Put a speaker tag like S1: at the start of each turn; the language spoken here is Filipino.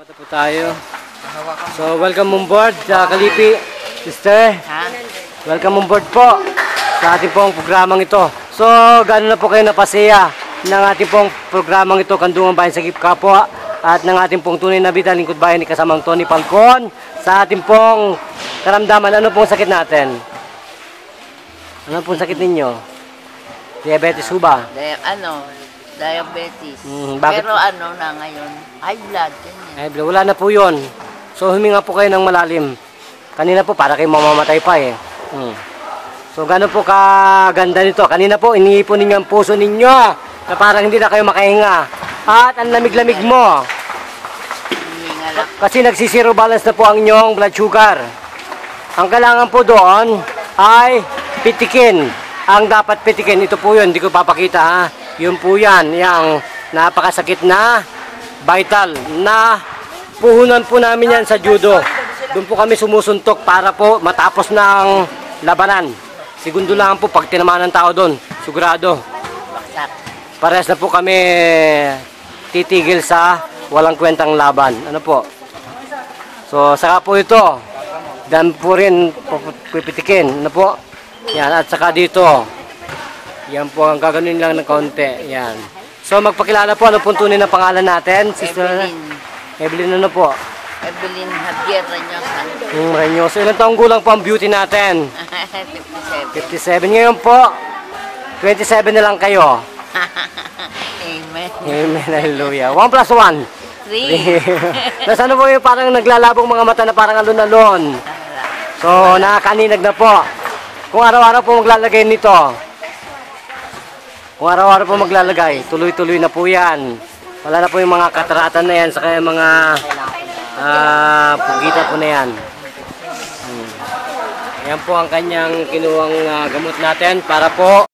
S1: Ito po tayo. So, welcome on board, Kalipi, sister. Welcome on board po sa ating pong programang ito. So, gano'n na po kayo napasaya ng ating pong programang ito, Kandungan Bayan Sagip Kapwa, at ng ating pong tunay na bida, lingkod bayan ni kasamang Tony Falcon, sa ating pong karamdaman. Ano pong sakit natin? Ano pong sakit ninyo? Diabetes ho ba?
S2: Diabetes.
S1: Bakit?
S2: Pero ano na ngayon, high blood.
S1: Ay, wala na po yun. So, huminga po kayo ng malalim. Kanina po, para kayo mamamatay pa eh. So, gano'n po kaganda nito. Kanina po, iniipon ninyo ang puso ninyo na parang hindi na kayo makahinga. At ang lamig-lamig mo.
S2: Huminga lang.
S1: Kasi nagsisiro balance na po ang inyong blood sugar. Ang kailangan po doon ay pitikin. Ang dapat pitikin, ito po yun, hindi ko papakita ha. Yun po yan, yung napakasakit na vital na puhunan po namin yan sa judo. Doon po kami sumusuntok para po matapos ng labanan. Segundo lang po pag tinamaan ng tao doon, sigurado.
S2: Baksak.
S1: Parehas na po kami titigil sa walang kwentang laban. Ano po? So, saka po ito. Dan po rin pipitikin. Ano po? Yan, at saka dito. Yan po, ang gaganunin lang ng kaunti. Yan. So, magpakilala po. Ano pong tunay na pangalan natin? Sister Evelyn ano po?
S2: Evelyn Javier Ranyosa.
S1: Ranyoso. Ilang taong gulang po ang beauty natin? 57.
S2: 57.
S1: Ngayon po, 27 na lang kayo.
S2: Amen.
S1: Amen. Hallelujah. 1 plus 1.
S2: 3.
S1: Tapos ano po yung parang naglalabong mga mata na parang alon-alon. So, nakakaninag na po. Kung araw-araw po maglalagay nito, kung araw-araw po maglalagay, tuloy-tuloy na po yan. Wala na po yung mga kataratan na yan, saka yung mga pugita po na yan. Yan po ang kanyang kinuwang gamot natin para po